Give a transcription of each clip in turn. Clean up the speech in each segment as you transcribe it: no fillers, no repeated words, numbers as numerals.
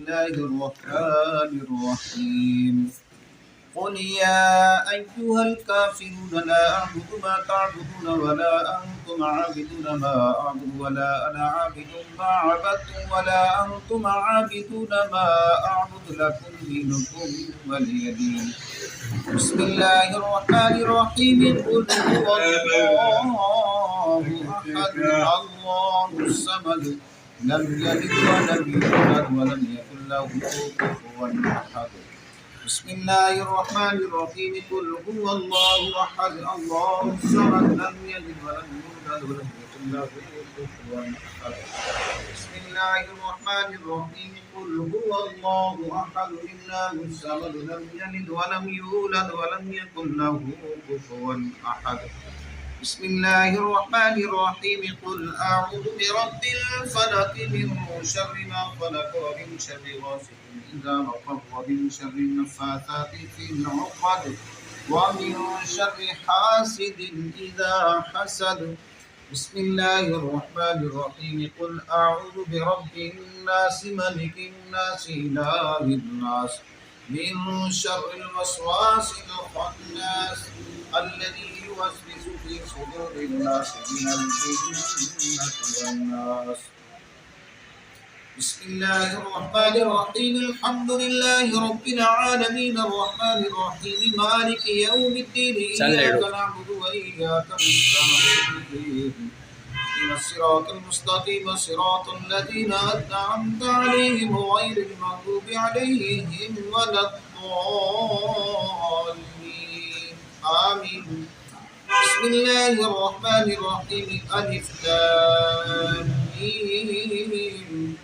الله الرحمن الرحيم قل يا أيها الكافرون لا أعبد ما تعبدون ولا أنتم عابدون ما أعبد ولا أنا عابد ما عبدتم ولا أنتم عابدون ما أعبد لكم دينكم ولي دين بسم الله الرحمن الرحيم قل هو الله أحد الله الصمد لم يلد ولم يولد ولم يكن له كفوا أحد بسم الله الرحمن الرحيم قل هو الله أحد الله الصمد لم يلد ولم يولد ولم يكن له كفوا أحد بسم الله الرحمن الرحيم قل هو الله أحد الله الصمد لم يلد ولم يولد ولم يكن له كفوا أحد بسم الله الرحمن الرحيم قل أعوذ برب الفلق من شر ما خلق ومن شر غاسق إذا وقب ومن شر النفاثات في العقد ومن شر حاسد إذا حسد بسم الله الرحمن الرحيم قل أعوذ برب الناس ملك الناس إله الناس من شر الوسواس الخناس الذي يوسوس في صدور الناس من الجنة والناس بسم الله الرحمن الرحيم الحمد لله رب العالمين الرحمن الرحيم مالك يوم الدين إياك نعبد وإياك نستعين اهدنا الصراط المستقيم صراط الذين أنعمت عليهم غير المغضوب عليهم ولا الضالين آمين بسم الله الرحمن الرحيم ألف لام ميم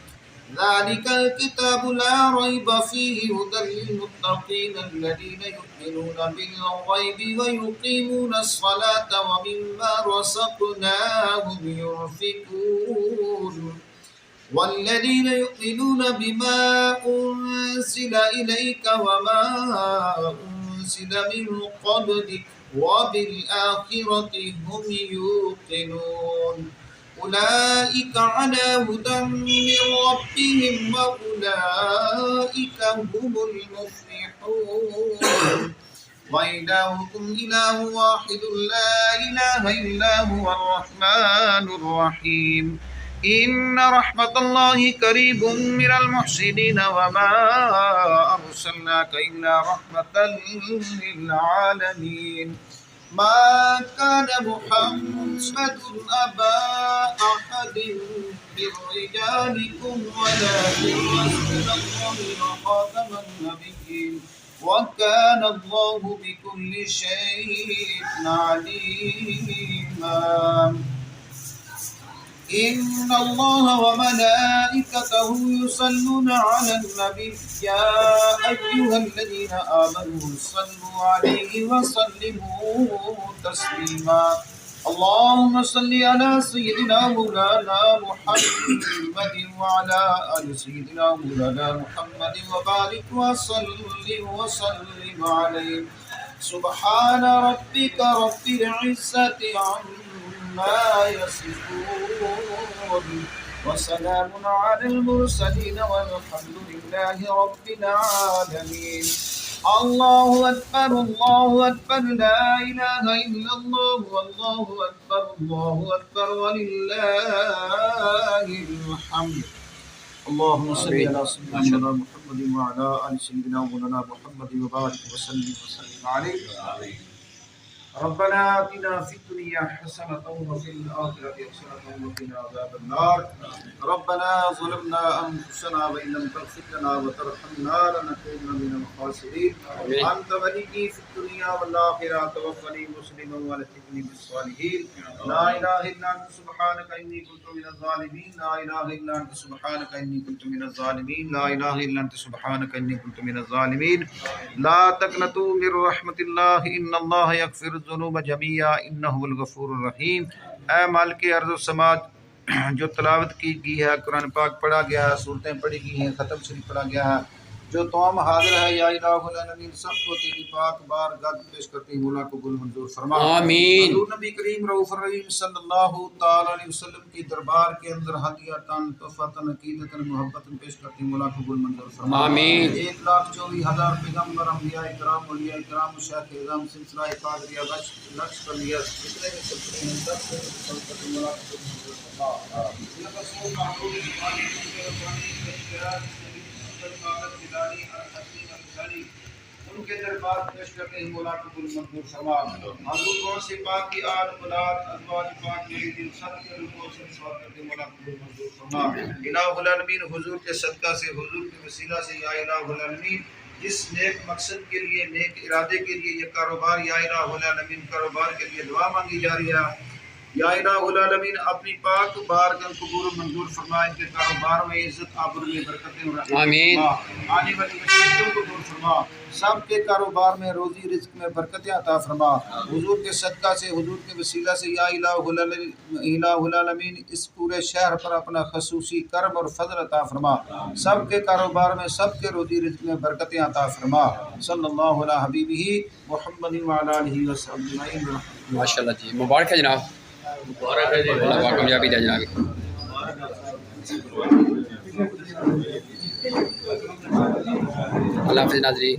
ذلك الكتاب لا ريب فيه هدى للمتقين الذين يؤمنون بالغيب ويقيمون الصلاة ومما رزقناهم ينفقون والذين يؤمنون بما أنزل إليك وما أنزل من قبلك وبالآخرة هم يوقنون أولئك على هدى من ربهم وأولئك هم المفلحون وإلهكم إله واحد لا إله إلا هو الرحمن الرحيم إن رحمة الله قريب من المحسنين وما أرسلناك إلا رحمة للعالمين ما كان محمد أبا أحد من رجالكم ولكن رسول الله وخاتم النبيين وكان الله بكل شيء عليما إن الله وملائكته يصلون على النبي يا أيها الذين آمنوا صلوا عليه وسلموا تسليما اللهم صل على سيدنا مولانا محمد وعلى آل سيدنا مولانا محمد وبارك وسلم عليه سبحان ربك رب العزة عما يصفون وسلام على المرسلين والحمد لله رب العالمين الله أكبر لا إله إلا الله والله أكبر ولله الحمد اللهم صل على سيدنا محمد وعلى آل سيدنا مولانا محمد وبارك وسلم عليه ربنا آتنا في الدنيا حسنة وفي الآخرة حسنة وقنا عذاب النار ربنا ظلمنا أنفسنا وإن لم تغفر لنا وترحمنا لنكونن من الخاسرين أنت وليي في الدنيا والآخرة توفني مسلما والحقني بالصالحين لا إله إلا أنت سبحانك إني كنت من الظالمين لا إله إلا أنت سبحانك إني كنت من الظالمين لا إله إلا أنت سبحانك إني كنت من الظالمين لا تقنطوا من رحمة الله إن الله يغفر الذنوب जमिया इन्नहुल गफूरुर रहीम। ऐ मालिक अर्ज़ समाज, जो तलावत की गई है, कुरान पाक पढ़ा गया है, सूरतें पढ़ी गई हैं, ख़त्म शरीफ पढ़ा गया है, جو تمام حاضر ہے یا الہ العالمین سب کو تیری پاک بارگاہ پیش کرتے ہیں مولا قبول منظور فرما آمین۔ حضور نبی کریم رؤوف الرحیم صلی اللہ تعالی علیہ وسلم کی دربار کے اندر ہدیاتن تحفتن عقیدتن محبتن پیش کرتے ہیں مولا قبول منظور فرما آمین۔ 1,24,000 پیغمبر انبیاء کرام اولیاء کرام مشایخ اعظام سلسلہ قادریہ نقش بندیہ جتنے بھی سلسلے ہیں سب کو سلسلہ مولا قبول منظور فرما یہ رسول محبوب ان کے دربار پیش کرتے ہیں مولا قبول منظور فرما حضور کون سے پاک کی آل اولاد ازواج پاک میری دل سب کے رکوع سے سوال کرتے ہیں مولا قبول منظور فرما الہ العالمین حضور کے صدقہ سے حضور کے وسیلہ سے یا الہ العالمین جس نیک مقصد کے لیے نیک ارادے کے لیے یہ کاروبار یا الہ العالمین کاروبار کے لیے دعا مانگی جا رہی ہے یا الہ العالمین اپنی پاک بارگاہ قبول منظور فرما ان کے کاروبار میں عزت آبرو میں برکتیں رحمت آمین۔ آنے والی مصیبتوں کو دور فرما سب کے کاروبار میں روزی رزق میں برکتیں عطا فرما حضور کے صدقہ سے حضور کے وسیلہ سے یا الہ العالمین اس پورے شہر پر اپنا خصوصی کرم اور فضل عطا فرما سب کے کاروبار میں سب کے روزی رزق میں برکتیں عطا فرما صلی اللہ علیہ حبیبہ محمد وعلی آلہ وصحبہ اجمعین۔ ماشاءاللہ جی، مبارک ہے جناب، مبارک ہے جی۔ اللہ پاک کامیابی دے جناب۔ اللہ حافظ ناظرین۔